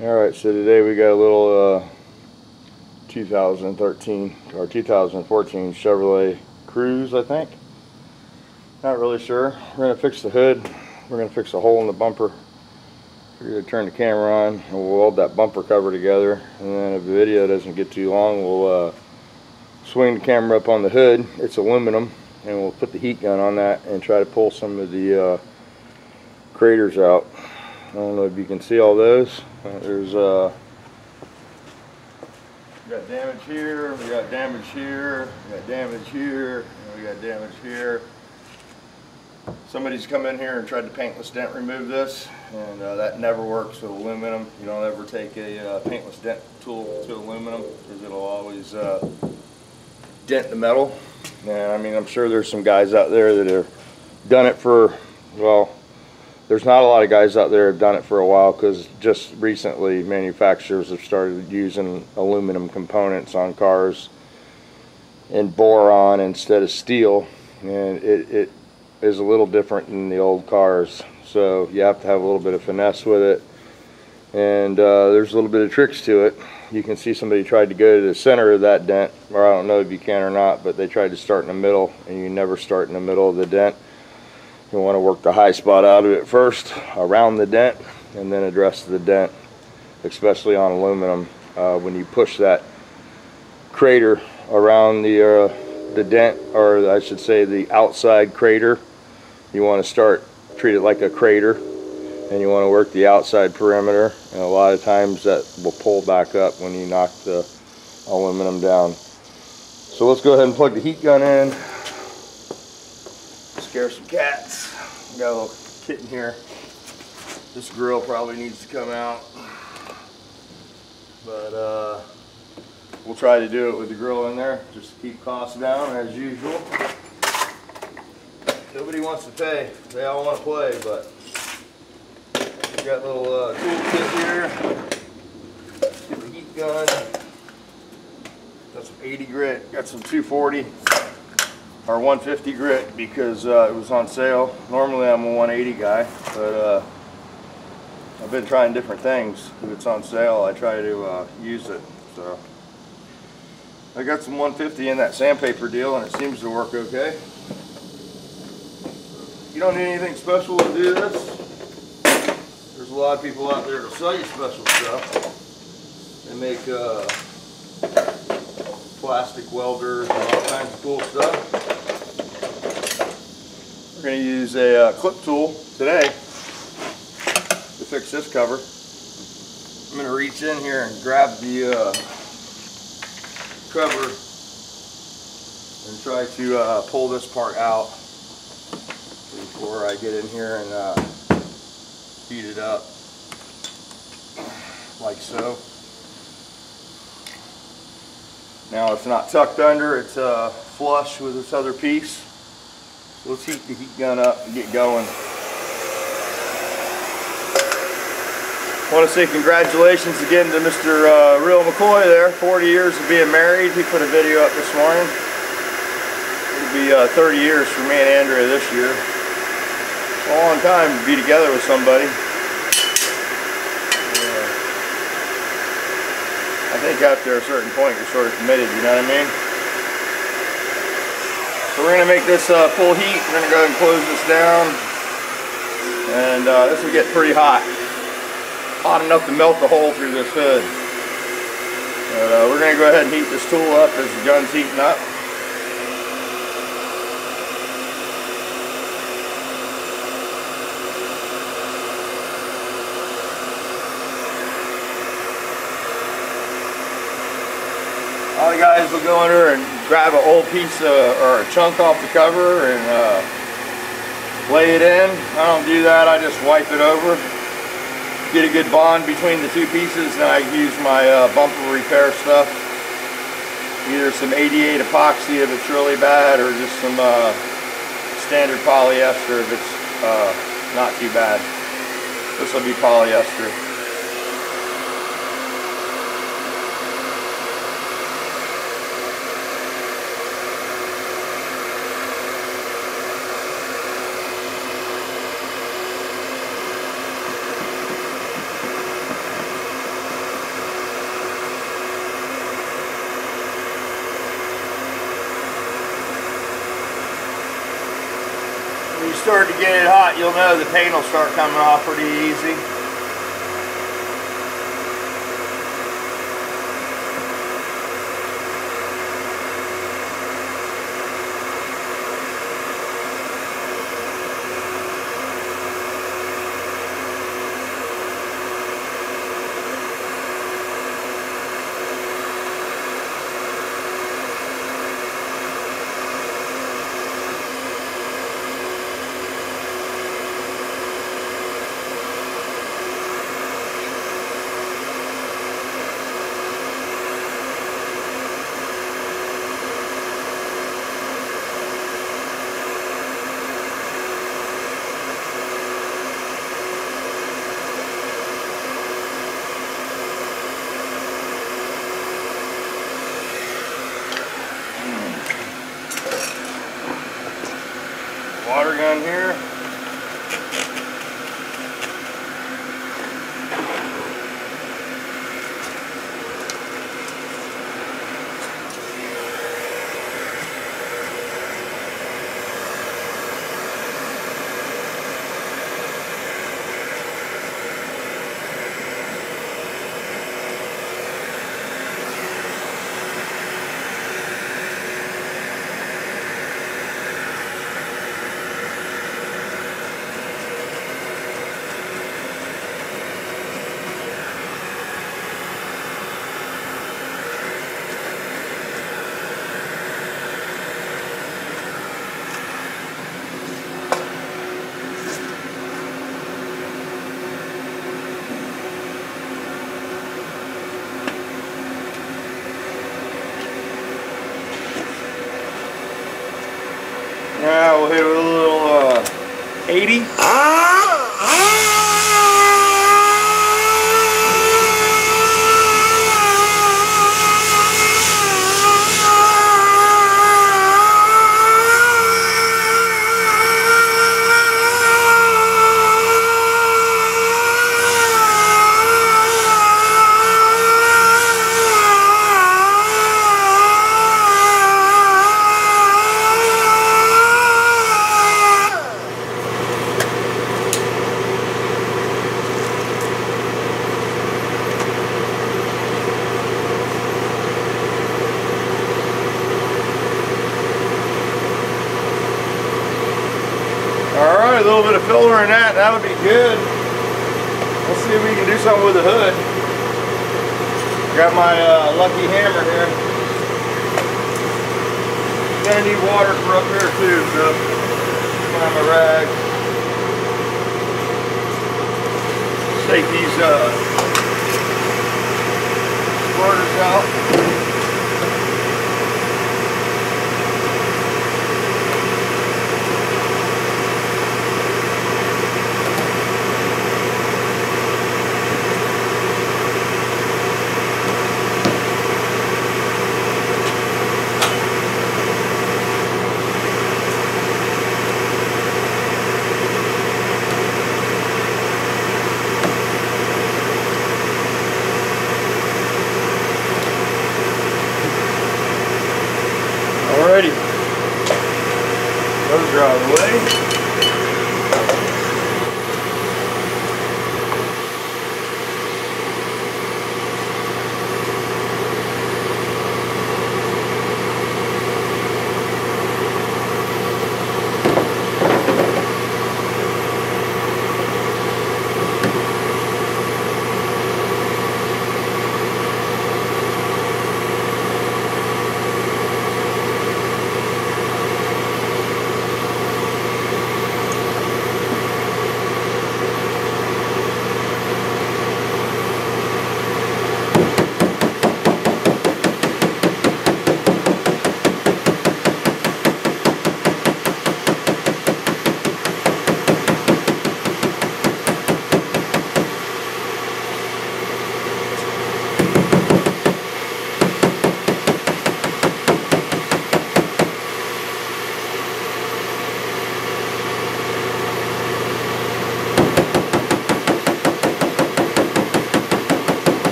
Alright, so today we got a little 2013 or 2014 Chevrolet Cruz, I think. Not really sure. We're going to fix the hood. We're going to fix a hole in the bumper. We're going to turn the camera on and we'll weld that bumper cover together. And then if the video doesn't get too long, we'll swing the camera up on the hood. It's aluminum, and we'll put the heat gun on that and try to pull some of the craters out. I don't know if you can see all those. There's we got damage here, we got damage here, we got damage here, and we got damage here. Somebody's come in here and tried to paintless dent remove this, and that never works with aluminum. You don't ever take a paintless dent tool to aluminum because it'll always dent the metal. And I mean, I'm sure there's some guys out there that have done it for, well, there's not a lot of guys out there that have done it for a while, because just recently manufacturers have started using aluminum components on cars and boron instead of steel, and it is a little different than the old cars, so you have to have a little bit of finesse with it, and there's a little bit of tricks to it. You can see somebody tried to go to the center of that dent, or I don't know if you can or not, but they tried to start in the middle, and you never start in the middle of the dent. You want to work the high spot out of it first, around the dent, and then address the dent, especially on aluminum. When you push that crater around the dent, or I should say the outside crater, you want to treat it like a crater, and you want to work the outside perimeter, and a lot of times that will pull back up when you knock the aluminum down. So let's go ahead and plug the heat gun in. Scare some cats. Got a little kitten here. This grill probably needs to come out, but we'll try to do it with the grill in there, just to keep costs down as usual. Nobody wants to pay, they all want to play, but we got a little toolkit here. Get the heat gun. Got some 80 grit, got some 240 or 150 grit because it was on sale. Normally I'm a 180 guy, but I've been trying different things. If it's on sale, I try to use it. So I got some 150 in that sandpaper deal, and it seems to work okay. You don't need anything special to do this. There's a lot of people out there to sell you special stuff. They make plastic welders and all kinds of cool stuff. We're going to use a clip tool today to fix this cover. I'm going to reach in here and grab the cover and try to pull this part out before I get in here and heat it up, like so. Now it's not tucked under, it's flush with this other piece. So let's heat the heat gun up and get going. I want to say congratulations again to Mr. Real McCoy there, 40 years of being married. He put a video up this morning. It'll be 30 years for me and Andrea this year. It's a long time to be together with somebody. I think after a certain point you're sort of committed, you know what I mean? So we're going to make this full heat. We're going to go ahead and close this down. And this will get pretty hot. Hot enough to melt the hole through this hood. But we're going to go ahead and heat this tool up as the gun's heating up. All the guys will go under and grab an old piece or a chunk off the cover and lay it in. I don't do that, I just wipe it over. Get a good bond between the two pieces, and I use my bumper repair stuff. Either some 88 epoxy if it's really bad, or just some standard polyester if it's not too bad. This will be polyester. start to get it hot, you'll know the paint will start coming off pretty easy. Water gun here. Now we'll hit it with a little 80. Alright, a little bit of filler in that would be good. Let's see if we can do something with the hood. Got my lucky hammer here. Gonna need water for up here too, so find my rag. Take these squirters out. Alrighty, those are out of the way.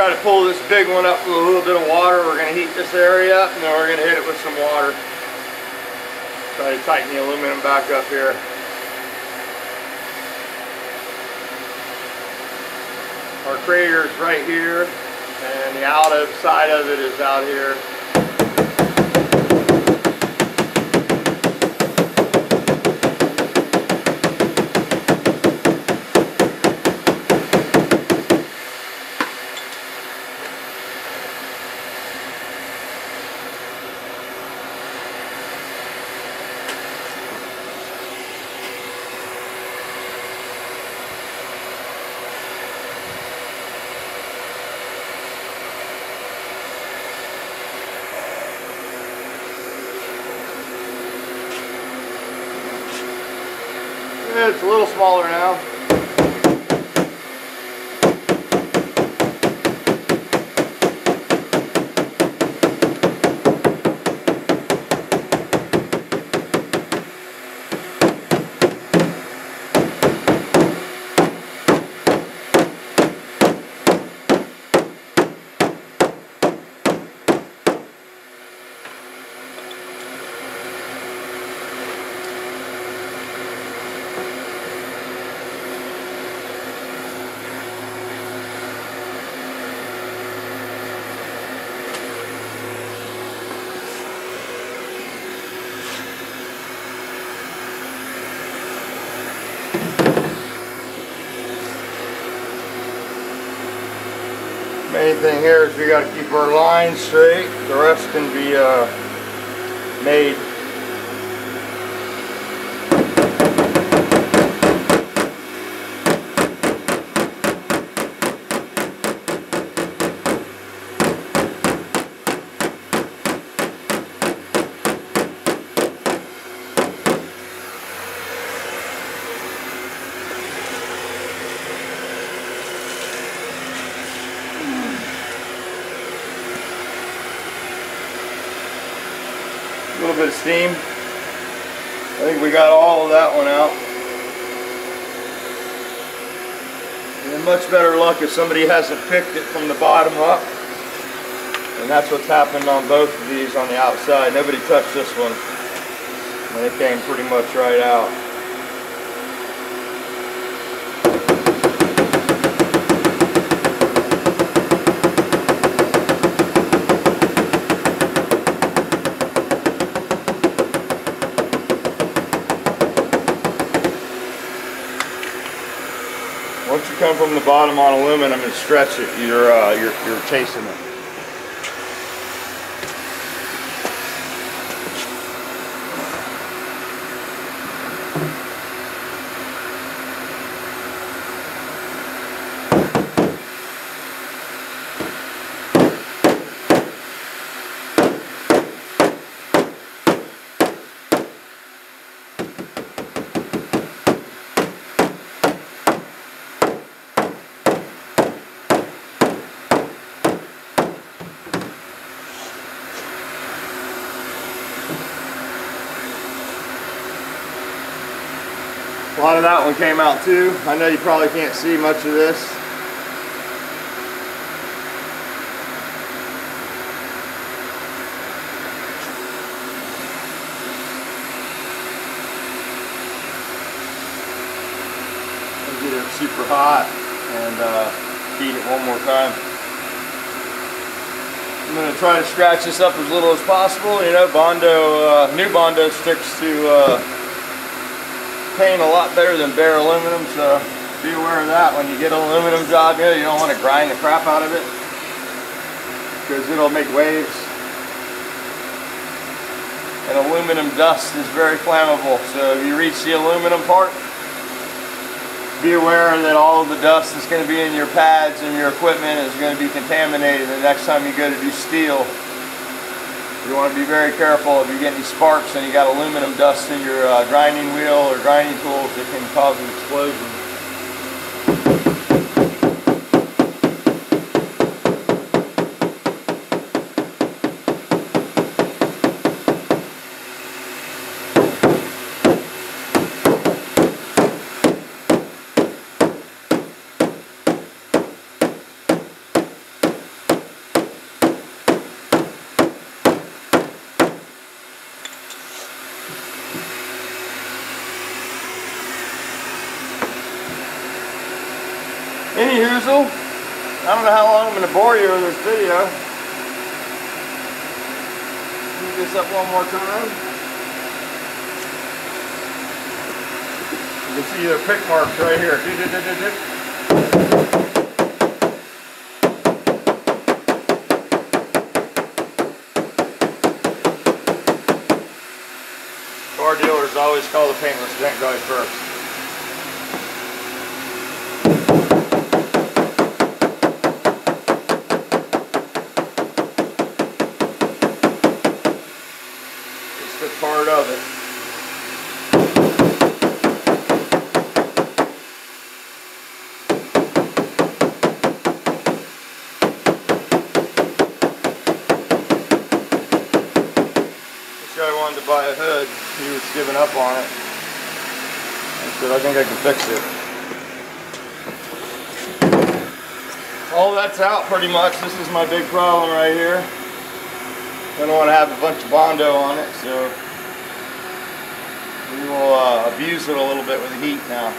try to pull this big one up with a little bit of water. We're going to heat this area up, and then we're going to hit it with some water. Try to tighten the aluminum back up here. Our crater is right here, and the outside of it is out here. It's a little smaller now. Main thing here is we got to keep our lines straight. The rest can be made. A little bit of steam. I think we got all of that one out. And much better luck if somebody hasn't picked it from the bottom up. And that's what's happened on both of these on the outside. Nobody touched this one. And it came pretty much right out. Once you come from the bottom on aluminum and stretch it, you're chasing it. A lot of that one came out too. I know you probably can't see much of this. I'll get it super hot and heat it one more time. I'm going to try to scratch this up as little as possible. You know, Bondo, new Bondo sticks to paint a lot better than bare aluminum, so be aware of that. When you get an aluminum job, you don't want to grind the crap out of it because it'll make waves. And aluminum dust is very flammable, so if you reach the aluminum part, be aware that all of the dust that's going to be in your pads and your equipment is going to be contaminated the next time you go to do steel. You want to be very careful if you get any sparks and you got aluminum dust in your grinding wheel or grinding tools, it can cause an explosion. Anyhoozle, I don't know how long I'm going to bore you with this video. Heat this up one more time. You can see the pick marks right here. Car dealers always call the paintless dent guy first. Part of it. This guy wanted to buy a hood. He was giving up on it. I said, I think I can fix it. All that's out pretty much. This is my big problem right here. I don't want to have a bunch of Bondo on it, so we will abuse it a little bit with the heat now.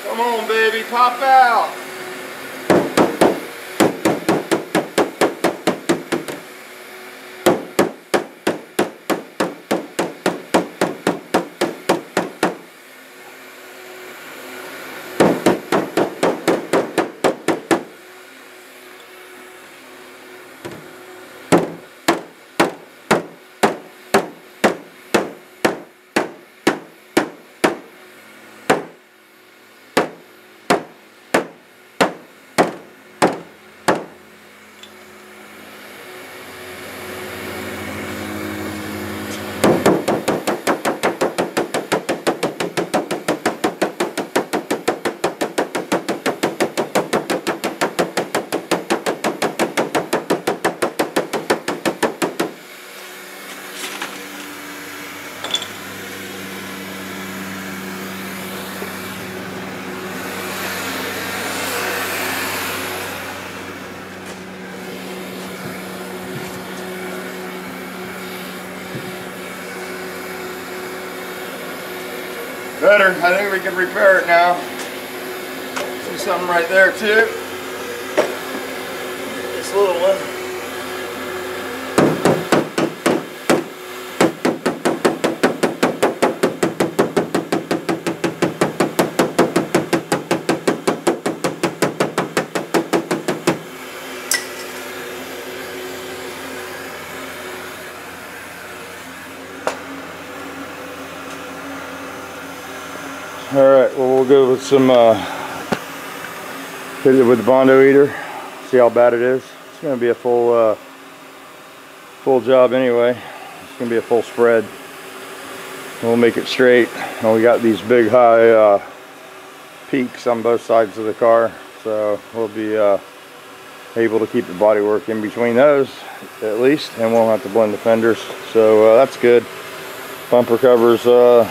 Come on, baby, pop out. Better. I think we can repair it now. See something right there too. This little one. Alright, well we'll go with some hit it with the Bondo eater, see how bad it is. It's going to be a full job anyway. It's going to be a full spread. We'll make it straight. And we got these big high peaks on both sides of the car, so we'll be able to keep the bodywork in between those at least, and won't have to blend the fenders, so that's good. Bumper cover's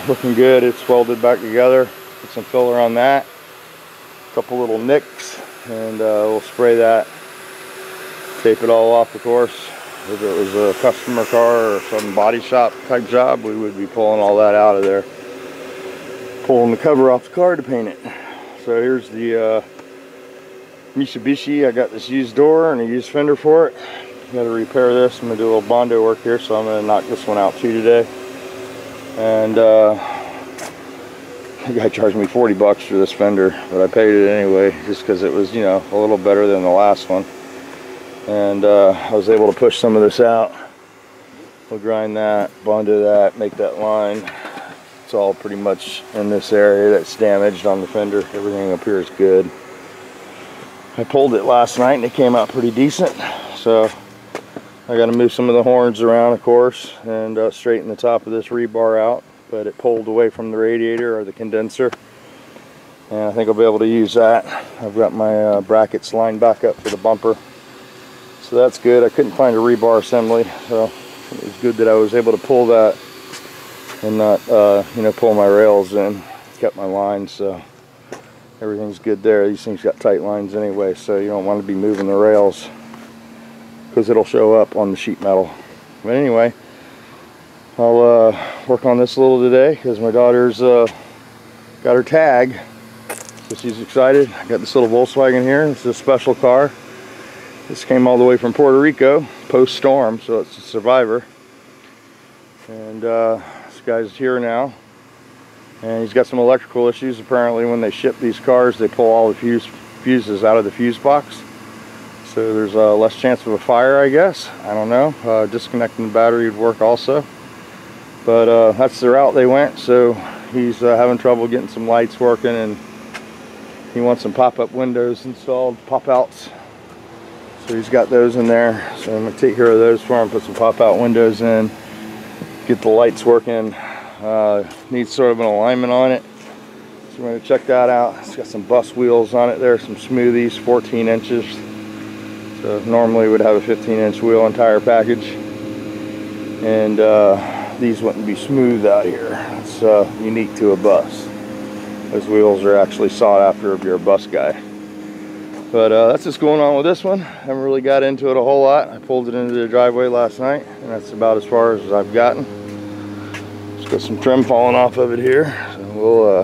looking good. It's welded back together. Put some filler on that. A couple little nicks, and we'll spray that. Tape it all off, of course. If it was a customer car or some body shop type job, we would be pulling all that out of there. Pulling the cover off the car to paint it. So here's the Mitsubishi. I got this used door and a used fender for it. Got to repair this. I'm going to do a little Bondo work here, so I'm going to knock this one out too today. And the guy charged me 40 bucks for this fender, but I paid it anyway just because it was, you know, a little better than the last one. And I was able to push some of this out. We'll grind that, Bondo that, make that line. It's all pretty much in this area that's damaged on the fender. Everything up here is good. I pulled it last night and it came out pretty decent, so I got to move some of the horns around, of course, and straighten the top of this rebar out, but it pulled away from the radiator or the condenser, and I think I'll be able to use that. I've got my brackets lined back up for the bumper, So that's good. I couldn't find a rebar assembly, so it was good that I was able to pull that and not, you know, pull my rails in. Kept my lines, so everything's good there. These things got tight lines anyway, so you don't want to be moving the rails because it'll show up on the sheet metal. But anyway, I'll work on this a little today because my daughter's got her tag, so she's excited. I got this little Volkswagen here. It's a special car. This came all the way from Puerto Rico post-storm, so it's a survivor. And this guy's here now, and he's got some electrical issues. Apparently when they ship these cars, they pull all the fuses out of the fuse box, so there's less chance of a fire, I guess. I don't know. Disconnecting the battery would work also, but that's the route they went. So he's having trouble getting some lights working, and he wants some pop-up windows installed, pop-outs. So he's got those in there, so I'm going to take care of those for him, put some pop-out windows in, get the lights working. Needs sort of an alignment on it, so we're going to check that out. It's got some bus wheels on it there, some smoothies, 14 inches. So normally would have a 15-inch wheel and tire package, and these wouldn't be smooth out here. It's unique to a bus. Those wheels are actually sought after if you're a bus guy. But that's what's going on with this one. I haven't really got into it a whole lot. I pulled it into the driveway last night, and that's about as far as I've gotten. Just got some trim falling off of it here, so we'll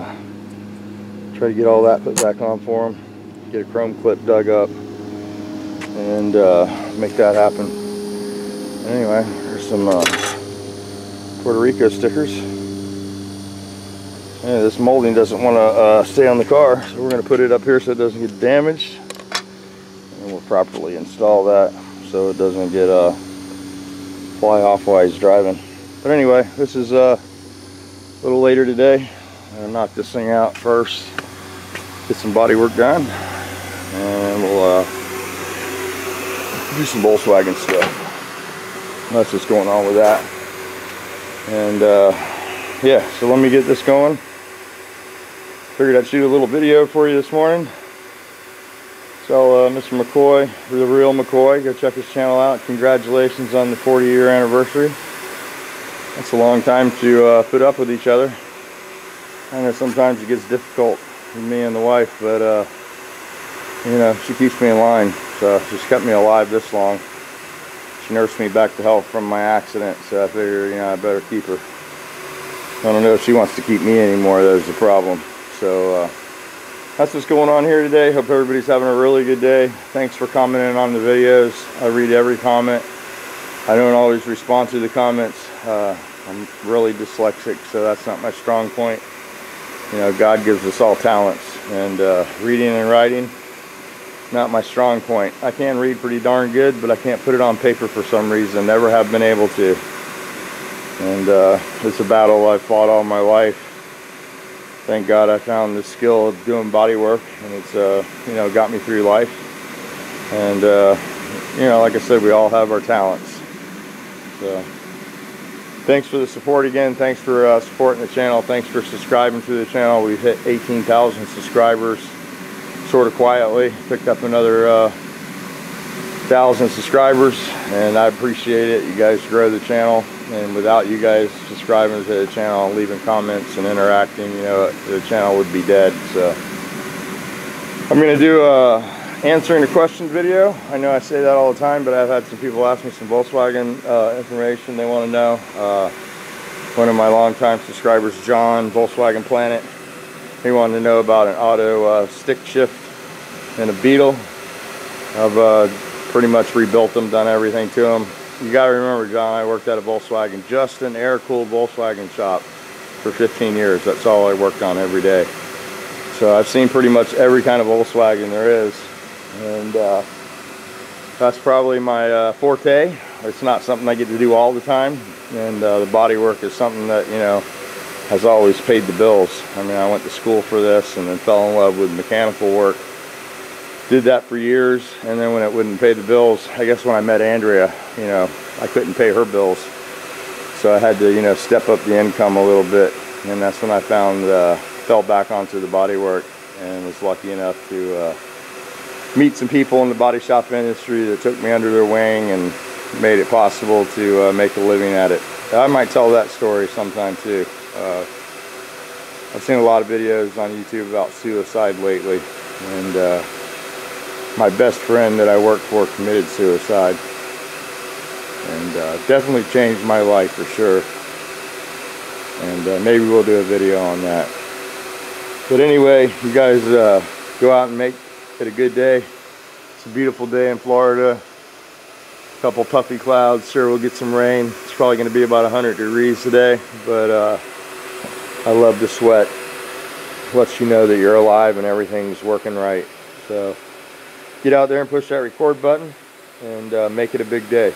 try to get all that put back on for him. Get a chrome clip dug up and make that happen. Anyway, there's some Puerto Rico stickers. Yeah, this molding doesn't want to stay on the car, so we're going to put it up here so it doesn't get damaged. And we'll properly install that so it doesn't get fly off while he's driving. But anyway, this is a little later today. I'm going to knock this thing out first, get some body work done, and we'll do some Volkswagen stuff. That's what's going on with that. And yeah, so let me get this going. Figured I'd shoot a little video for you this morning. So Mr. McCoy, the real McCoy, go check his channel out. Congratulations on the 40-year anniversary. That's a long time to put up with each other. I know sometimes it gets difficult with me and the wife, but you know, she keeps me in line. So she's kept me alive this long. She nursed me back to health from my accident, so I figured, you know, I better keep her. I don't know if she wants to keep me anymore. That's the problem. So that's what's going on here today. Hope everybody's having a really good day. Thanks for commenting on the videos. I read every comment. I don't always respond to the comments. I'm really dyslexic, so that's not my strong point. You know, God gives us all talents, and reading and writing, not my strong point. I can read pretty darn good, but I can't put it on paper for some reason. Never have been able to. And it's a battle I've fought all my life. Thank God I found the skill of doing body work, and it's you know, got me through life. And you know, like I said, we all have our talents. So thanks for the support again. Thanks for supporting the channel. Thanks for subscribing to the channel. We've hit 18,000 subscribers sort of quietly. Picked up another 1,000 subscribers, and I appreciate it. You guys grow the channel, and without you guys subscribing to the channel, leaving comments and interacting, you know, the channel would be dead. So I'm going to do answering a question video. I know I say that all the time, but I've had some people ask me some Volkswagen information they want to know. One of my longtime subscribers, John, Volkswagen Planet, he wanted to know about an auto stick shift and a Beetle. I've pretty much rebuilt them, done everything to them. You got to remember, John, I worked at a Volkswagen, just an air-cooled Volkswagen shop for 15 years. That's all I worked on every day. So I've seen pretty much every kind of Volkswagen there is. And that's probably my forte. It's not something I get to do all the time. And the body work is something that, you know, has always paid the bills. I mean, I went to school for this and then fell in love with mechanical work. Did that for years, and then when it wouldn't pay the bills, I guess when I met Andrea, you know, I couldn't pay her bills. So I had to, you know, step up the income a little bit, and that's when I found, fell back onto the body work, and was lucky enough to meet some people in the body shop industry that took me under their wing and made it possible to make a living at it. I might tell that story sometime too. I've seen a lot of videos on YouTube about suicide lately, and my best friend that I worked for committed suicide, and definitely changed my life for sure. And maybe we'll do a video on that. But anyway, you guys go out and make it a good day. It's a beautiful day in Florida. A couple puffy clouds. Sure, we'll get some rain. It's probably going to be about 100 degrees today, but I love the sweat. Lets you know that you're alive and everything's working right. So get out there and push that record button and make it a big day.